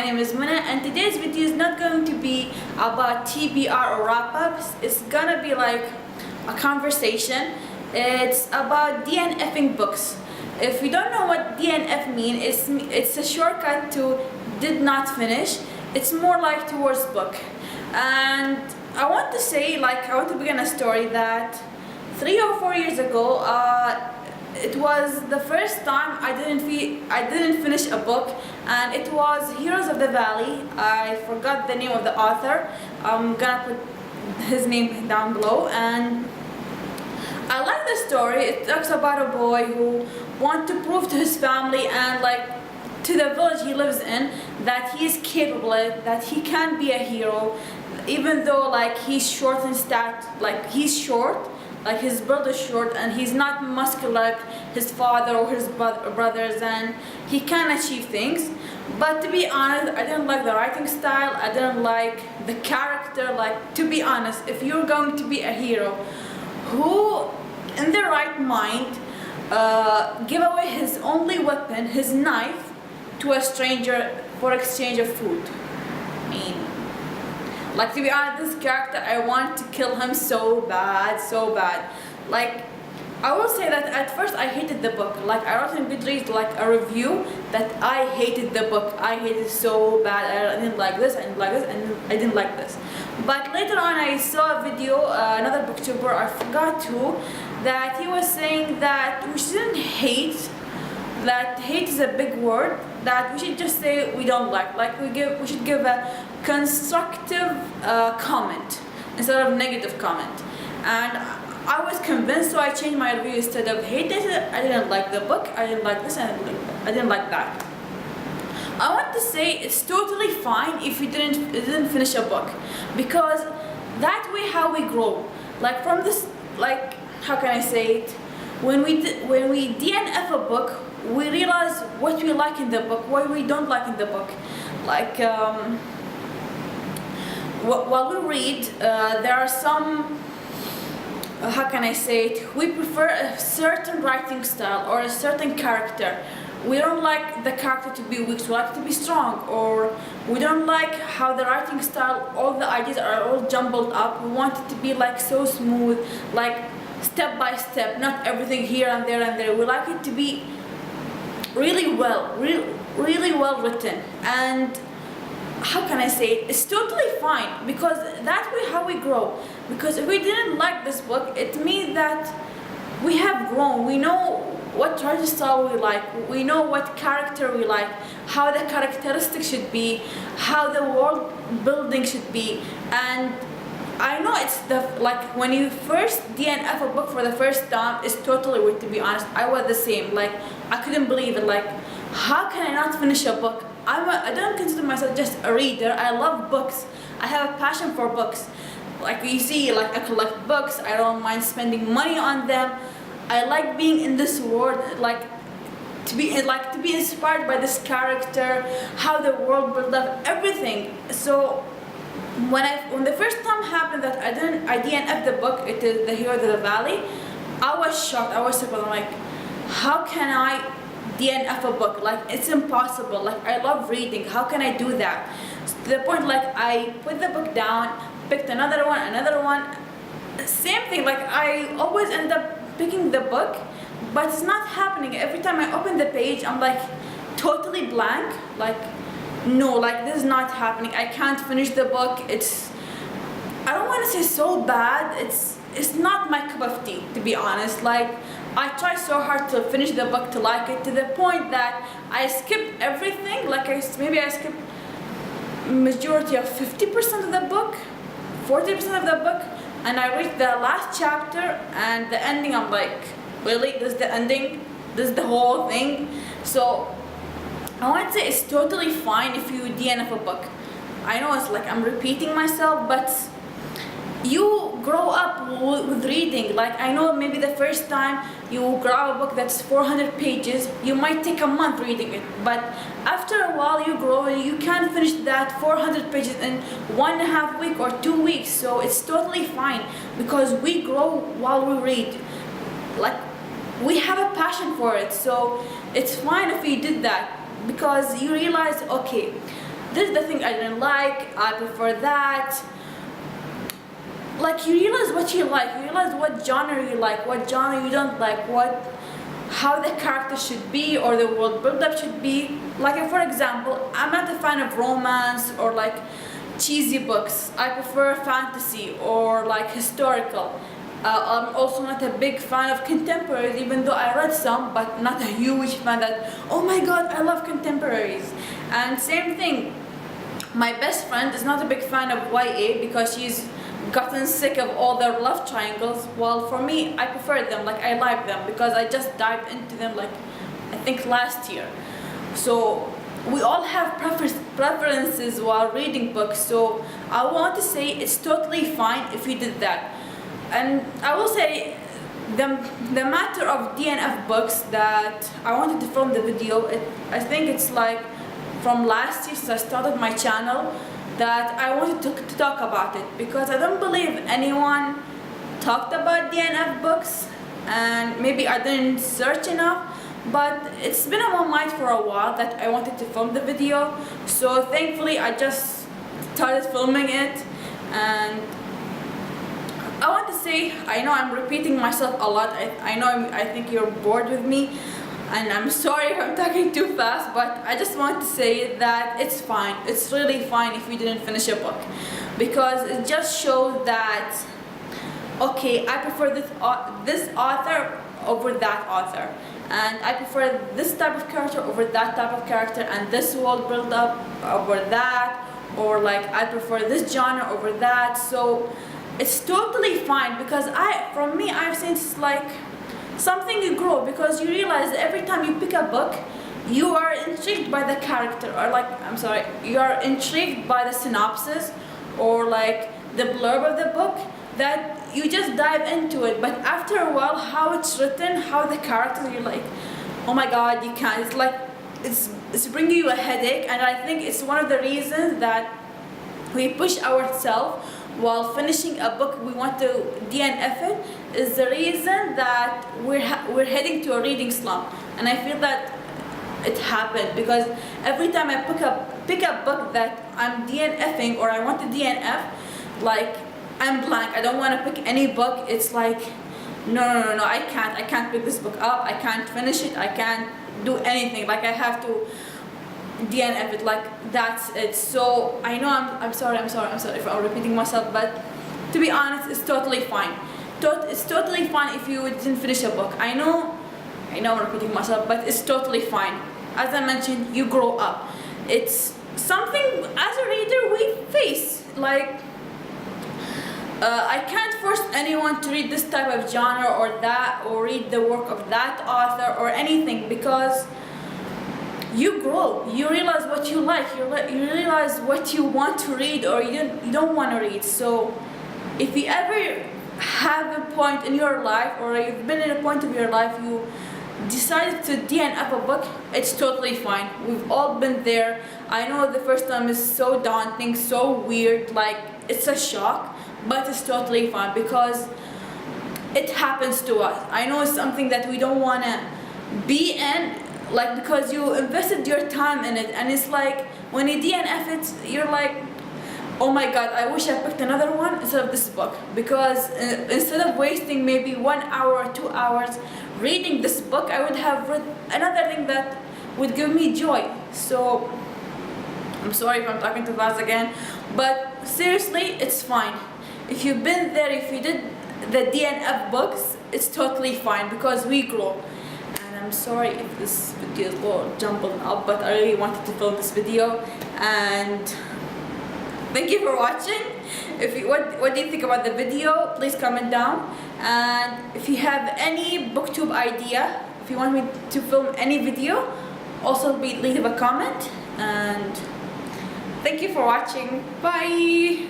name is Mina, and today's video is not going to be about TBR or wrap-ups. It's gonna be like a conversation. It's about DNF'ing books. If you don't know what DNF means, it's a shortcut to did not finish. It's more like towards book. And I want to say, I want to begin a story that 3 or 4 years ago, it was the first time I didn't finish a book, and it was Heroes of the Valley. I forgot the name of the author. I'm gonna put his name down below. And I like the story. It talks about a boy who wants to prove to his family and to the village he lives in that he is capable, that he can be a hero, even though he's short in he's short. His build is short and he's not muscular like his father or his brothers, and he can achieve things. But to be honest, I didn't like the writing style, I didn't like the character. To be honest, if you're going to be a hero, who in their right mind give away his only weapon, his knife, to a stranger for exchange of food? I mean, to be honest, this character, I want to kill him so bad, so bad. I will say that at first I hated the book. I wrote in Goodreads a review that I hated the book. I hated it so bad. I didn't like this, I didn't like this, and I didn't like this. But later on I saw a video, another booktuber, I forgot who, that he was saying that we shouldn't hate, that hate is a big word, that we should just say we don't like. We should give a constructive comment instead of negative comment. And I was convinced, so I changed my review. Instead of hate it, I didn't like the book, I didn't like this, and I didn't like that. I want to say it's totally fine if you didn't finish a book, because that way how we grow. From this, how can I say it? When we DNF a book, we realize what we like in the book, what we don't like in the book. While we read, there are some, how can I say it? We prefer a certain writing style or a certain character. We don't like the character to be weak, we like it to be strong. Or we don't like how the writing style, all the ideas are all jumbled up. We want it to be so smooth, step by step, not everything here and there and there. We like it to be really well written. And how can I say it? It's totally fine, because that way how we grow. Because if we didn't like this book, it means that we have grown. We know what writing style we like, we know what character we like, how the characteristics should be, how the world building should be. And I know it's when you first DNF a book for the first time, it's totally weird, to be honest. I was the same. I couldn't believe it. How can I not finish a book? I don't consider myself just a reader. I love books. I have a passion for books. You see, I collect books. I don't mind spending money on them. I like being in this world, to be inspired by this character, how the world built up, everything. So when the first time happened that I DNF the book, it is the Heroes of the Valley, I was shocked. I was surprised. I'm how can I DNF a book? It's impossible. I love reading. How can I do that? So to the point, I put the book down, picked another one. Same thing. I always end up picking the book, but it's not happening. Every time I open the page, I'm totally blank. No, this is not happening. I can't finish the book. I don't want to say so bad. It's not my cup of tea, to be honest. I try so hard to finish the book, to like it, to the point that I skipped everything. Maybe I skipped majority of 50% of the book, 40% of the book, and I reached the last chapter and the ending. I'm really? This is the ending? This is the whole thing? So I want to say it's totally fine if you DNF a book. I know it's I'm repeating myself, but you grow up with reading. I know maybe the first time you grab a book that's 400 pages, you might take a month reading it. But after a while you grow and you can finish that 400 pages in 1.5 weeks or 2 weeks. So it's totally fine, because we grow while we read. We have a passion for it. So it's fine if you did that, because you realize, okay, this is the thing I didn't like, I prefer that. Like, you realize what you like, you realize what genre you like, what genre you don't like, how the character should be or the world build-up should be. Like, for example, I'm not a fan of romance or like cheesy books. I prefer fantasy or like historical. I'm also not a big fan of contemporaries, even though I read some, but not a huge fan that, oh my god, I love contemporaries. And same thing, my best friend is not a big fan of YA because she's gotten sick of all their love triangles. Well, for me, I prefer them, like I like them because I just dived into them like I think last year. So we all have preferences while reading books, so I want to say it's totally fine if you did that. And I will say the matter of DNF books that I wanted to film the video, I think it's like from last year since I started my channel that I wanted to talk about it, because I don't believe anyone talked about DNF books, and maybe I didn't search enough, but it's been on my mind for a while that I wanted to film the video. So thankfully I just started filming it. And I want to say, I know I'm repeating myself a lot, I think you're bored with me, and I'm sorry if I'm talking too fast, but I just want to say that it's fine. It's really fine if you didn't finish a book, because it just shows that, okay, I prefer this author over that author, and I prefer this type of character over that type of character, and this world build up over that, or like I prefer this genre over that. So it's totally fine, because from me, I've seen it's like something you grow, because you realize that every time you pick a book, you are intrigued by the character, or like, you are intrigued by the synopsis or like the blurb of the book, that you just dive into it. But after a while, how it's written, how the characters, you're like, oh my god, you can't. It's like, it's bringing you a headache. And I think it's one of the reasons that we push ourselves while finishing a book. We want to DNF it, is the reason that we're heading to a reading slump. And I feel that it happened because every time I pick a book that I'm DNFing or I want to DNF, like, I'm blank. I don't want to pick any book. It's like, no, I can't pick this book up. I can't finish it. I can't do anything. Like, I have to DNF it. Like, that's it. So I know I'm sorry if I'm repeating myself, but to be honest, it's totally fine. It's totally fine if you didn't finish a book. I know I'm repeating myself, but it's totally fine. As I mentioned, you grow up. It's something as a reader we face. Like, I can't force anyone to read this type of genre or that, or read the work of that author or anything, because you grow. You realize what you like. You realize what you want to read or you don't want to read. So if you ever have a point in your life, or you've been in a point of your life, you decided to DNF a book, it's totally fine. We've all been there. I know the first time is so daunting, so weird, like it's a shock, but it's totally fine because it happens to us. I know it's something that we don't want to be in, like, because you invested your time in it, and it's like when you DNF it, you're like, oh my god, I wish I picked another one instead of this book, because instead of wasting maybe 1 hour or 2 hours reading this book, I would have read another thing that would give me joy. So I'm sorry if I'm talking too fast again, but seriously, it's fine. If you've been there, if you did the DNF books, it's totally fine because we grow. And I'm sorry if this video is a little jumbled up, but I really wanted to film this video. And thank you for watching. What do you think about the video? Please comment down. And if you have any booktube idea, if you want me to film any video, also leave a comment. And thank you for watching. Bye.